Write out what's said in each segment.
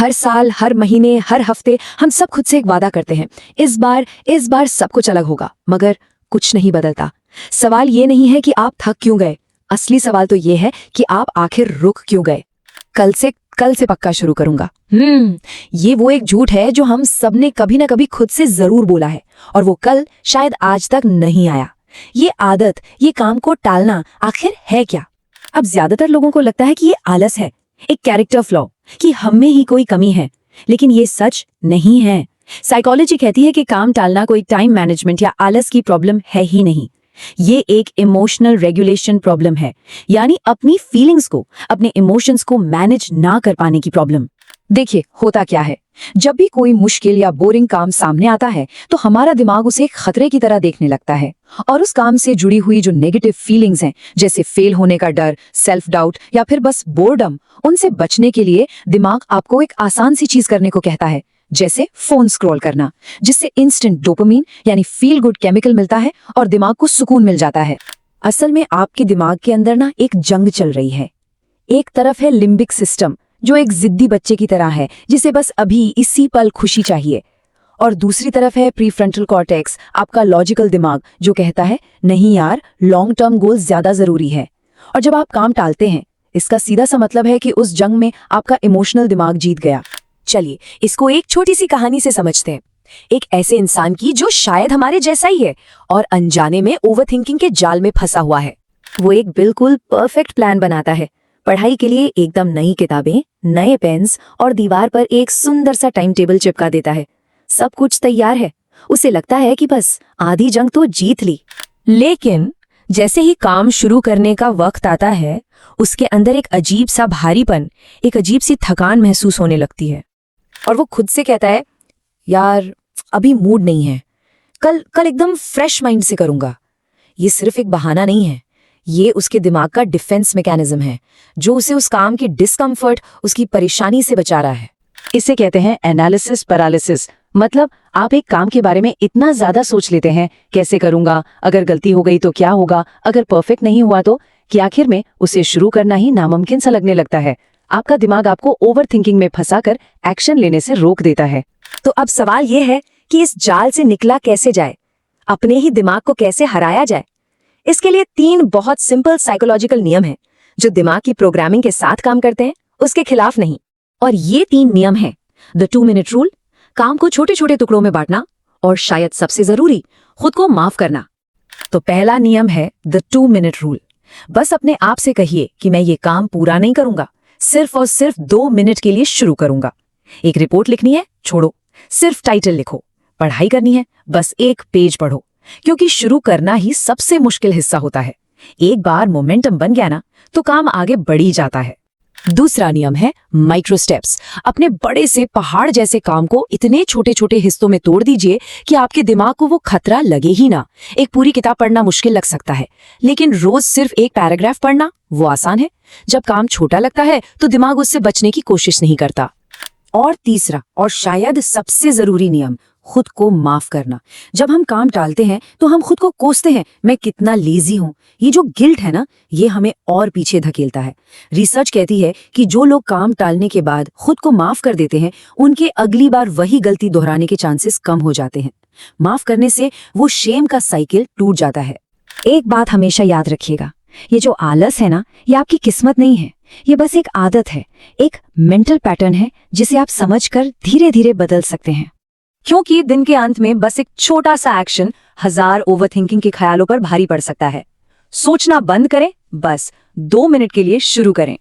हर साल, हर महीने, हर हफ्ते हम सब खुद से एक वादा करते हैं, इस बार सब कुछ अलग होगा, मगर कुछ नहीं बदलता। सवाल ये नहीं है कि आप थक क्यों गए, असली सवाल तो ये है कि आप आखिर रुक क्यों गए। कल से पक्का शुरू करूंगा। ये वो एक झूठ है जो हम सबने कभी ना कभी खुद से जरूर बोला है, और वो कल शायद आज तक नहीं आया। ये आदत, ये काम को टालना आखिर है क्या? अब ज्यादातर लोगों को लगता है कि ये आलस है, एक कैरेक्टर फ्लॉ, कि हम में ही कोई कमी है, लेकिन ये सच नहीं है। साइकोलॉजी कहती है कि काम टालना कोई टाइम मैनेजमेंट या आलस की प्रॉब्लम है ही नहीं, ये एक इमोशनल रेगुलेशन प्रॉब्लम है, यानी अपनी फीलिंग्स को, अपने इमोशंस को मैनेज ना कर पाने की प्रॉब्लम। देखिए, होता क्या है, जब भी कोई मुश्किल या बोरिंग काम सामने आता है तो हमारा दिमाग उसे एक खतरे की तरह देखने लगता है, और उस काम से जुड़ी हुई जो नेगेटिव फीलिंग्स हैं, जैसे फेल होने का डर, सेल्फ डाउट या फिर बस बोर्डम, उनसे बचने के लिए दिमाग आपको एक आसान सी चीज करने को कहता है, जैसे फोन स्क्रॉल करना, जिससे इंस्टेंट डोपामिन यानी फील गुड केमिकल मिलता है और दिमाग को सुकून मिल जाता है। असल में आपके दिमाग के अंदर ना एक जंग चल रही है। एक तरफ है लिम्बिक सिस्टम, जो एक जिद्दी बच्चे की तरह है, जिसे बस अभी इसी पल खुशी चाहिए, और दूसरी तरफ है प्रीफ्रंटल कॉर्टेक्स, आपका लॉजिकल दिमाग, जो कहता है नहीं यार, लॉन्ग टर्म गोल ज्यादा जरूरी है। और जब आप काम टालते हैं, इसका सीधा सा मतलब है कि उस जंग में आपका इमोशनल दिमाग जीत गया। चलिए इसको एक छोटी सी कहानी से समझते हैं, एक ऐसे इंसान की जो शायद हमारे जैसा ही है और अनजाने में ओवरथिंकिंग के जाल में फंसा हुआ है। वो एक बिल्कुल परफेक्ट प्लान बनाता है, पढ़ाई के लिए एकदम नई किताबें, नए पेन्स और दीवार पर एक सुंदर सा टाइम टेबल चिपका देता है। सब कुछ तैयार है, उसे लगता है कि बस आधी जंग तो जीत ली। लेकिन जैसे ही काम शुरू करने का वक्त आता है, उसके अंदर एक अजीब सा भारीपन, एक अजीब सी थकान महसूस होने लगती है, और वो खुद से कहता है यार अभी मूड नहीं है, कल एकदम फ्रेश माइंड से करूंगा। ये सिर्फ एक बहाना नहीं है, ये उसके दिमाग का डिफेंस मैकेनिज्म है, जो उसे उस काम की डिस्कम्फर्ट, उसकी परेशानी से बचा रहा है। इसे कहते हैं एनालिसिस पैरालिसिस। मतलब आप एक काम के बारे में इतना ज्यादा सोच लेते हैं, कैसे करूंगा, अगर गलती हो गई तो क्या होगा, अगर परफेक्ट नहीं हुआ तो, कि आखिर में उसे शुरू करना ही नामुमकिन सा लगने लगता है। आपका दिमाग आपको ओवर थिंकिंग में फंसाकर एक्शन लेने से रोक देता है। तो अब सवाल यह है कि इस जाल से निकला कैसे जाए, अपने ही दिमाग को कैसे हराया जाए। इसके लिए 3 बहुत सिंपल साइकोलॉजिकल नियम हैं, जो दिमाग की प्रोग्रामिंग के साथ काम करते हैं, उसके खिलाफ नहीं। और ये 3 नियम हैं: द 2 मिनट रूल, काम को छोटे छोटे टुकड़ों में बांटना, और शायद सबसे जरूरी, खुद को माफ करना। तो पहला नियम है द 2 मिनट रूल। बस अपने आप से कहिए कि मैं ये काम पूरा नहीं करूंगा, सिर्फ और सिर्फ 2 मिनट के लिए शुरू करूंगा। एक रिपोर्ट लिखनी है, छोड़ो, सिर्फ टाइटल लिखो। पढ़ाई करनी है, बस 1 पेज पढ़ो, क्योंकि शुरू करना ही सबसे मुश्किल हिस्सा होता है। एक बार मोमेंटम बन गया ना, तो काम आगे बढ़ ही जाता है। दूसरा नियम है माइक्रो स्टेप्स। अपने बड़े से पहाड़ जैसे काम को इतने छोटे छोटे हिस्सों में तोड़ दीजिए कि आपके दिमाग को वो खतरा लगे ही ना। एक पूरी किताब पढ़ना मुश्किल लग सकता है, लेकिन रोज सिर्फ 1 पैराग्राफ पढ़ना वो आसान है। जब काम छोटा लगता है तो दिमाग उससे बचने की कोशिश नहीं करता। और तीसरा और शायद सबसे जरूरी नियम, खुद को माफ करना। जब हम काम टालते हैं तो हम खुद को कोसते हैं, मैं कितना लेजी हूँ। ये जो गिल्ट है ना, ये हमें और पीछे धकेलता है। रिसर्च कहती है कि जो लोग काम टालने के बाद खुद को माफ कर देते हैं, उनके अगली बार वही गलती दोहराने के चांसेस कम हो जाते हैं। माफ करने से वो शेम का साइकिल टूट जाता है। एक बात हमेशा याद रखिएगा, ये जो आलस है ना, ये आपकी किस्मत नहीं है, ये बस एक आदत है, एक मेंटल पैटर्न है, जिसे आप समझकर धीरे धीरे बदल सकते हैं। क्योंकि दिन के अंत में बस एक छोटा सा एक्शन 1000 ओवरथिंकिंग के ख्यालों पर भारी पड़ सकता है। सोचना बंद करें, बस 2 मिनट के लिए शुरू करें।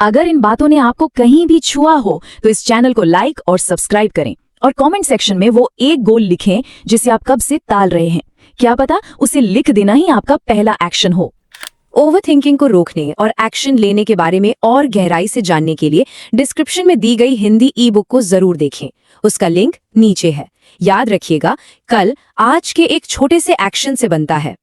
अगर इन बातों ने आपको कहीं भी छुआ हो तो इस चैनल को लाइक और सब्सक्राइब करें, और कमेंट सेक्शन में वो एक गोल लिखें जिसे आप कब से टाल रहे हैं। क्या पता उसे लिख देना ही आपका पहला एक्शन हो। ओवरथिंकिंग को रोकने और एक्शन लेने के बारे में और गहराई से जानने के लिए डिस्क्रिप्शन में दी गई हिंदी ई-बुक को जरूर देखें, उसका लिंक नीचे है। याद रखिएगा, कल आज के एक छोटे से एक्शन से बनता है।